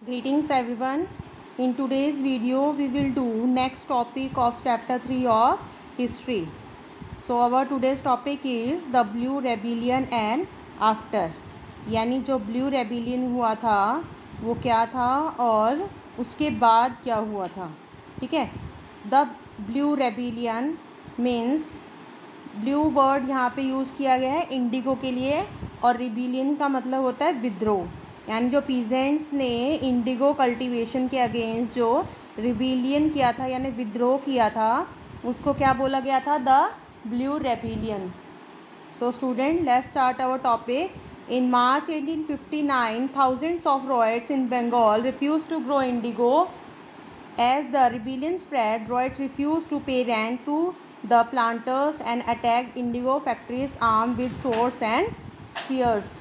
Greetings everyone. In today's video we will do next topic of chapter 3 of history. So our today's topic is the Blue Rebellion and after. यानी जो blue rebellion हुआ था वो क्या था और उसके बाद क्या हुआ था. ठीक है. The blue rebellion means Blue World यहाँ पे यूज़ किया गया है इंडिगो के लिए और रिबिलियन का मतलब होता है विद्रोह. यानी जो पीजेंट्स ने इंडिगो कल्टीवेशन के अगेंस्ट जो रिबिलियन किया था यानी विद्रोह किया था उसको क्या बोला गया था, the blue rebellion. So student, let's start our topic. In March 1859, thousands of Roids in Bengal refused to grow indigo. As the rebellion spread, Roids refused to pay rent to the planters and attacked indigo factories armed with swords and spears.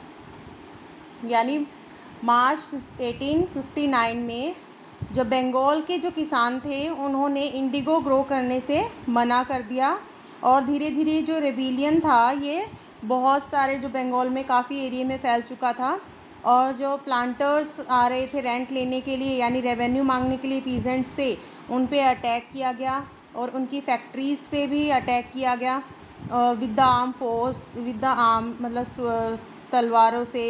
यानी मार्च 1859 में जो बंगाल के जो किसान थे उन्होंने Indigo grow करने से मना कर दिया और धीरे धीरे जो रेबिलियन था ये बहुत सारे जो बंगाल में काफ़ी एरिया में फैल चुका था और जो प्लांटर्स आ रहे थे रेंट लेने के लिए यानी रेवेन्यू मांगने के लिए पीजेंट्स से उन पे अटैक किया गया और उनकी फैक्ट्रीज़ पे भी अटैक किया गया with the arm force, with the arm मतलब तलवारों से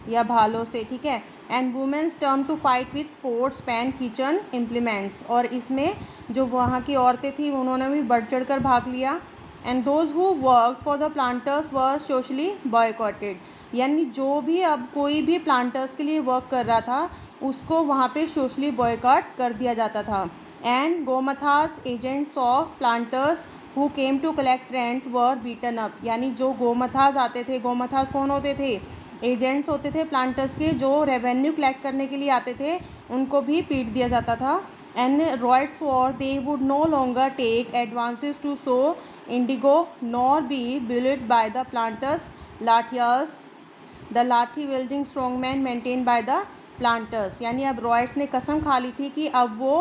या भालों से. ठीक है. And womens turn to fight with sports pan kitchen implements. और इसमें जो वहाँ की औरतें थी उन्होंने भी बढ़ चढ़ कर भाग लिया. And those who work for the planters were socially boycotted. यानी जो भी अब कोई भी प्लांटर्स के लिए वर्क कर रहा था उसको वहाँ पे सोशली बॉयकॉट कर दिया जाता था. And gomasthas agents of planters who came to collect rent were beaten up. यानी जो गोमथास आते थे, गोमथास कौन होते थे, एजेंट्स होते थे प्लांटर्स के जो रेवेन्यू कलेक्ट करने के लिए आते थे, उनको भी पीट दिया जाता था. And Roids swore they would no longer take advances to sow indigo nor be bullied by the planters' lathis, the lathi wielding strongmen maintained by the planters. यानी अब रॉयड्स ने कसम खा ली थी कि अब वो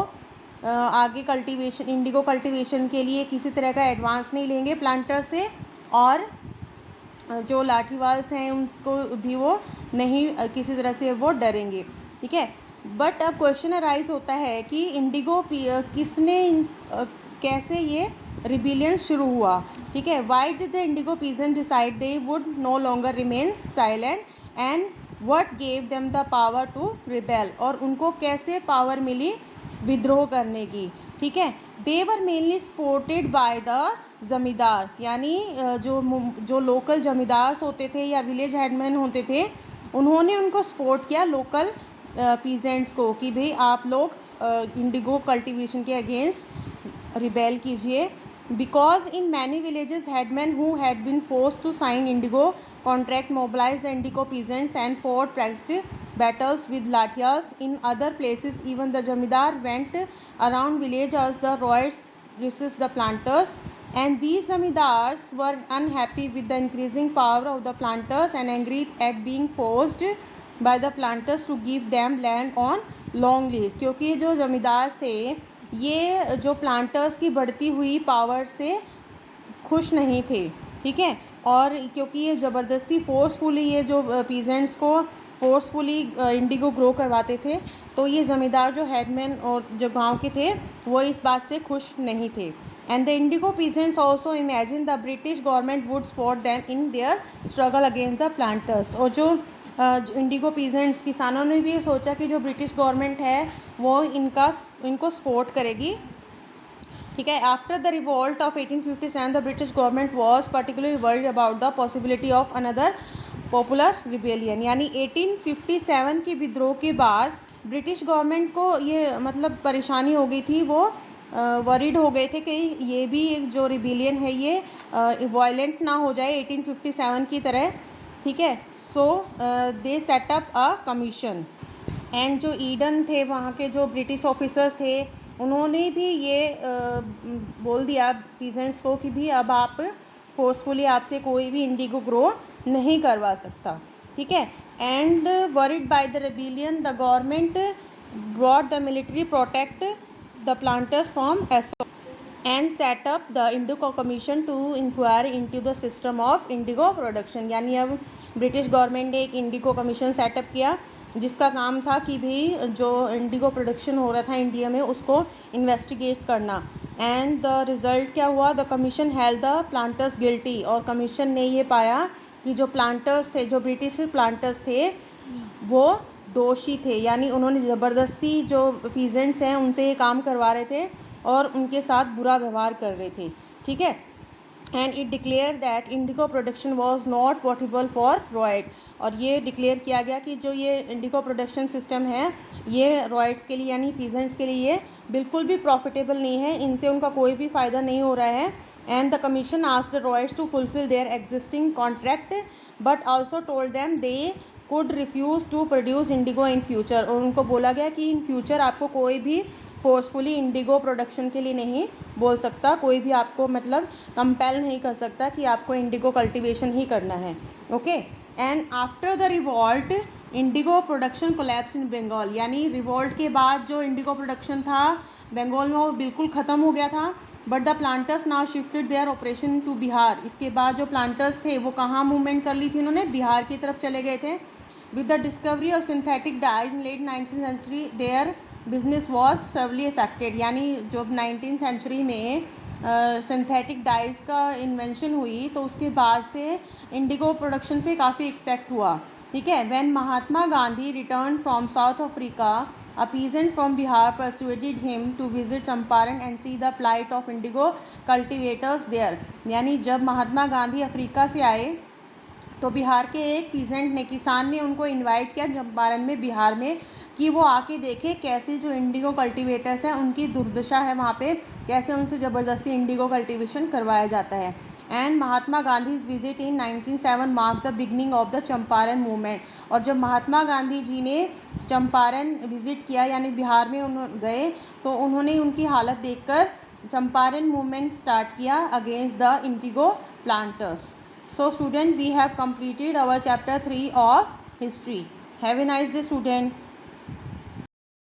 आगे कल्टीवेशन इंडिगो कल्टीवेशन के लिए किसी तरह का एडवांस नहीं लेंगे प्लांटर से और जो लाठीवाल्स हैं उनको भी वो नहीं किसी तरह से वो डरेंगे. ठीक है. बट अब क्वेश्चन अराइज होता है कि इंडिगो किसने कैसे ये रिबिलियन शुरू हुआ. ठीक है. Why did the indigo peasant decide they would no longer remain silent and what gave them the power to rebel. और उनको कैसे पावर मिली विद्रोह करने की. ठीक है. They were mainly supported by the zamindars. यानी जो लोकल जमींदार्स होते थे या विलेज हेडमैन होते थे उन्होंने उनको सपोर्ट किया लोकल पीजेंट्स को कि भाई आप लोग इंडिगो कल्टीवेशन के अगेंस्ट रिबेल कीजिए. Because in many villages headman who had been forced to sign indigo contract mobilise indigo peasants and fought pressed battles with lathias. In other places even the zamindar went around village as the Roids resist the planters, and these zamindars were unhappy with the increasing power of the planters and angry at being forced by the planters to give them land on long lease. क्योंकि जो जमींदार थे ये जो planters की बढ़ती हुई power से खुश नहीं थे. ठीक है. और क्योंकि ये ज़बरदस्ती फोर्सफुली ये जो पीजेंट्स को फोर्सफुली इंडिगो ग्रो करवाते थे तो ये ज़मींदार जो हेडमैन और जो गांव के थे वो इस बात से खुश नहीं थे. And the Indigo peasants also imagine the British government would support them in their struggle against the planters. और जो इंडिगो पीजेंट्स किसानों ने भी ये सोचा कि जो ब्रिटिश गवर्नमेंट है वो इनको सपोर्ट करेगी. ठीक है. After the revolt of 1857 the British government was particularly worried about the possibility of another popular rebellion. यानी 1857 की विद्रोह के बाद ब्रिटिश गवर्नमेंट को ये मतलब परेशानी हो गई थी. वो वरीड हो गए थे कि ये भी एक जो रिबेलियन है ये वायलेंट ना हो जाए 1857 की तरह. ठीक है. So they set up a commission. And जो ईडन थे वहाँ के जो ब्रिटिश ऑफिसर्स थे उन्होंने भी ये बोल दिया पीजेंट्स को कि भी अब आप फोर्सफुली आपसे कोई भी इंडिगो ग्रो नहीं करवा सकता. ठीक है. And worried by the rebellion the government brought the military protect the planters from एसो and set up the indigo commission to inquire into the system of indigo production. यानी अब ब्रिटिश गवर्नमेंट ने एक इंडिगो कमीशन सेटअप किया जिसका काम था कि भाई जो इंडिगो प्रोडक्शन हो रहा था इंडिया में उसको इन्वेस्टिगेट करना। एंड द रिज़ल्ट क्या हुआ, the commission held the planters guilty, और कमीशन ने ये पाया कि जो प्लांटर्स थे, जो ब्रिटिश प्लांटर्स थे, वो दोषी थे, यानी उन्होंने ज़बरदस्ती जो पीजेंट्स हैं उनसे ये काम करवा रहे थे और उनके साथ बुरा व्यवहार कर रहे थे। ठीक है। And it declared that indigo production was not profitable for ryot, और ये डिक्लेयर किया गया कि जो ये इंडिगो प्रोडक्शन सिस्टम है ये रॉयड्स के लिए यानी पीजेंट्स के लिए ये बिल्कुल भी प्रॉफिटेबल नहीं है, इनसे उनका कोई भी फ़ायदा नहीं हो रहा है। And the commission asked the ryots to fulfil their existing contract but also told them they could refuse to produce indigo in future, और उनको बोला गया कि इन फ्यूचर आपको कोई भी फोर्सफुली इंडिगो प्रोडक्शन के लिए नहीं बोल सकता, कोई भी आपको मतलब कंपेल नहीं कर सकता कि आपको इंडिगो कल्टीवेशन ही करना है। Okay. And after the revolt indigo production collapse in Bengal, यानी रिवॉल्ट के बाद जो इंडिगो प्रोडक्शन था बंगाल में वो बिल्कुल ख़त्म हो गया था। But the planters now shifted their operation to Bihar, इसके बाद जो प्लांटर्स थे वो कहाँ मूवमेंट कर ली थी, उन्होंने बिहार की तरफ चले गए थे। With the discovery of synthetic dyes in late 19th century their business was severely affected, यानी जब 19th सेंचुरी में सिंथेटिक डाइज का इन्वेंशन हुई तो उसके बाद से इंडिगो प्रोडक्शन पे काफ़ी इफेक्ट हुआ। ठीक है। When Mahatma Gandhi return from South Africa, a peasant from Bihar persuaded him to visit Champaran and see the plight of indigo cultivators there, यानी जब महात्मा गांधी अफ्रीका से आए तो बिहार के एक पीजेंट ने, किसान ने उनको इनवाइट किया चंपारण में बिहार में कि वो आके देखे कैसे जो इंडिगो कल्टीवेटर्स हैं उनकी दुर्दशा है वहाँ पे, कैसे उनसे ज़बरदस्ती इंडिगो कल्टीवेशन करवाया जाता है। And Mahatma Gandhi's visit in 1907 mark the beginning of the Champaran movement, और जब महात्मा गांधी जी ने चंपारण विजिट किया यानी बिहार में उन्होंने गए तो उन्होंने उनकी हालत देखकर चंपारण मूवमेंट स्टार्ट किया against the Indigo planters. So student, we have completed our chapter 3 of history. Have a nice day student.